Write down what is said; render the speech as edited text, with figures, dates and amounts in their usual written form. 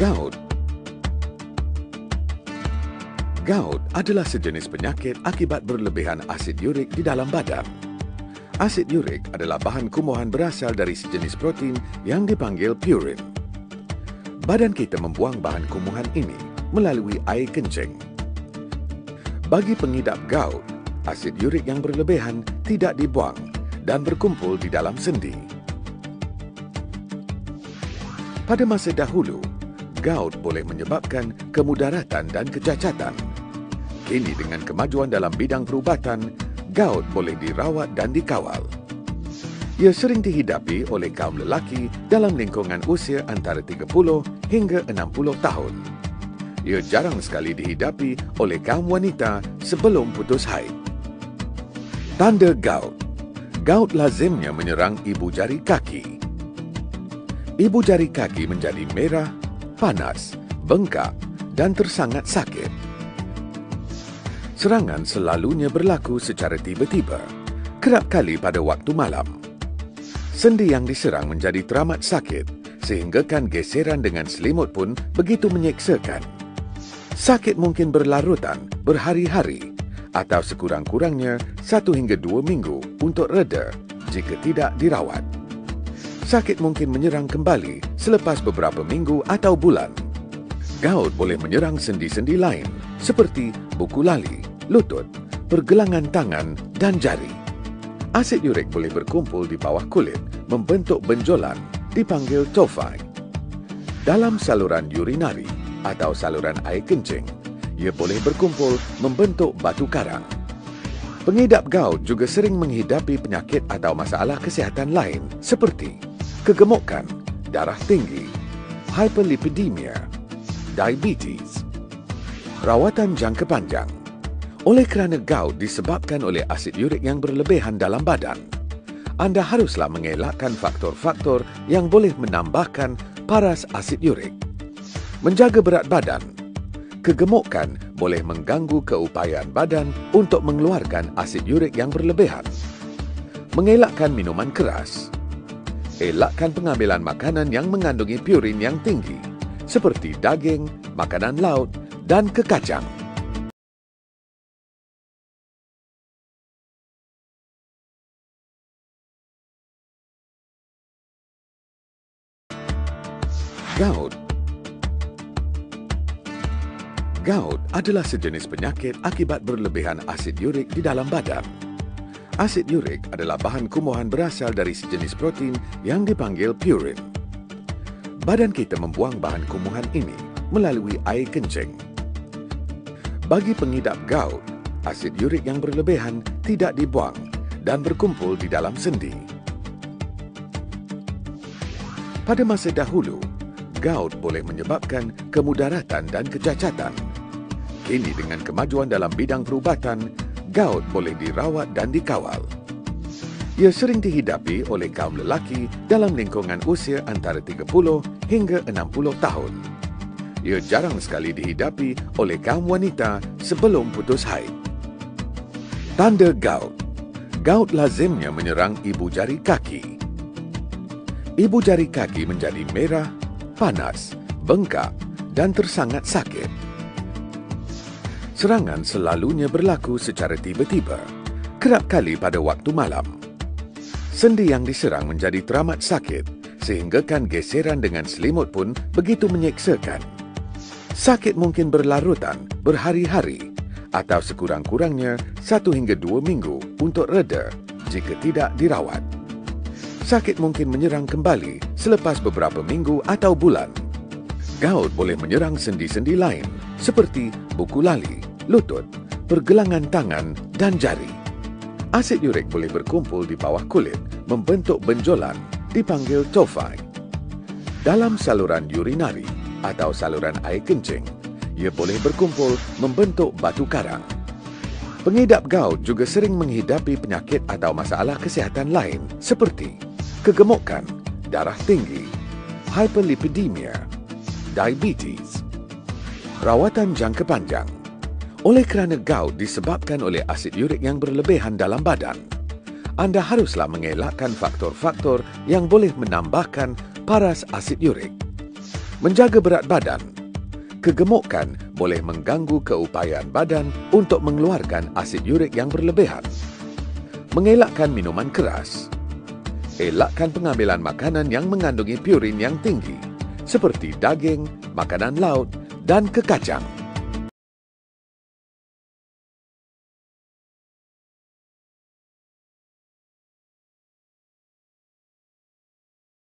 Gout. Gout adalah sejenis penyakit akibat berlebihan asid urik di dalam badan. Asid urik adalah bahan kumuhan berasal dari sejenis protein yang dipanggil purin. Badan kita membuang bahan kumuhan ini melalui air kencing. Bagi pengidap gout, asid urik yang berlebihan tidak dibuang dan berkumpul di dalam sendi. Pada masa dahulu, gout boleh menyebabkan kemudaratan dan kecacatan. Kini dengan kemajuan dalam bidang perubatan, gout boleh dirawat dan dikawal. Ia sering dihidapi oleh kaum lelaki dalam lingkungan usia antara 30 hingga 60 tahun. Ia jarang sekali dihidapi oleh kaum wanita sebelum putus haid. Tanda gout. Gout lazimnya menyerang ibu jari kaki. Ibu jari kaki menjadi merah, panas, bengkak dan tersangat sakit. Serangan selalunya berlaku secara tiba-tiba, kerap kali pada waktu malam. Sendi yang diserang menjadi teramat sakit, sehinggakan geseran dengan selimut pun begitu menyeksakan. Sakit mungkin berlarutan, berhari-hari, atau sekurang-kurangnya 1 hingga 2 minggu untuk reda jika tidak dirawat. Sakit mungkin menyerang kembali selepas beberapa minggu atau bulan. Gout boleh menyerang sendi-sendi lain seperti buku lali, lutut, pergelangan tangan dan jari. Asid urik boleh berkumpul di bawah kulit, membentuk benjolan, dipanggil tophi. Dalam saluran urinari atau saluran air kencing, ia boleh berkumpul membentuk batu karang. Pengidap gout juga sering menghidapi penyakit atau masalah kesihatan lain seperti kegemukan, darah tinggi, hyperlipidemia, diabetes. Rawatan jangka panjang. Oleh kerana gout disebabkan oleh asid urik yang berlebihan dalam badan, anda haruslah mengelakkan faktor-faktor yang boleh menambahkan paras asid urik. Menjaga berat badan. Kegemukan boleh mengganggu keupayaan badan untuk mengeluarkan asid urik yang berlebihan. Mengelakkan minuman keras. Elakkan pengambilan makanan yang mengandungi purin yang tinggi, seperti daging, makanan laut dan kekacang. Gout. Gout adalah sejenis penyakit akibat berlebihan asid urik di dalam badan. Asid urik adalah bahan kumuhan berasal dari sejenis protein yang dipanggil purin. Badan kita membuang bahan kumuhan ini melalui air kencing. Bagi pengidap gout, asid urik yang berlebihan tidak dibuang dan berkumpul di dalam sendi. Pada masa dahulu, gout boleh menyebabkan kemudaratan dan kecacatan. Kini dengan kemajuan dalam bidang perubatan, gout boleh dirawat dan dikawal. Ia sering dihidapi oleh kaum lelaki dalam lingkungan usia antara 30 hingga 60 tahun. Ia jarang sekali dihidapi oleh kaum wanita sebelum putus haid. Tanda gout. Gout lazimnya menyerang ibu jari kaki. Ibu jari kaki menjadi merah, panas, bengkak dan tersangat sakit. Serangan selalunya berlaku secara tiba-tiba, kerap kali pada waktu malam. Sendi yang diserang menjadi teramat sakit, sehinggakan geseran dengan selimut pun begitu menyeksakan. Sakit mungkin berlarutan, berhari-hari, atau sekurang-kurangnya 1 hingga 2 minggu untuk reda jika tidak dirawat. Sakit mungkin menyerang kembali selepas beberapa minggu atau bulan. Gout boleh menyerang sendi-sendi lain seperti buku lali, lutut, pergelangan tangan dan jari. Asid urik boleh berkumpul di bawah kulit, membentuk benjolan, dipanggil tophi. Dalam saluran urinari atau saluran air kencing, ia boleh berkumpul membentuk batu karang. Pengidap gout juga sering menghidapi penyakit atau masalah kesihatan lain seperti kegemukan, darah tinggi, hyperlipidemia, diabetes. Rawatan jangka panjang. Oleh kerana gout disebabkan oleh asid urik yang berlebihan dalam badan, anda haruslah mengelakkan faktor-faktor yang boleh menambahkan paras asid urik. Menjaga berat badan. Kegemukan boleh mengganggu keupayaan badan untuk mengeluarkan asid urik yang berlebihan. Mengelakkan minuman keras. Elakkan pengambilan makanan yang mengandungi purin yang tinggi, seperti daging, makanan laut dan kekacang.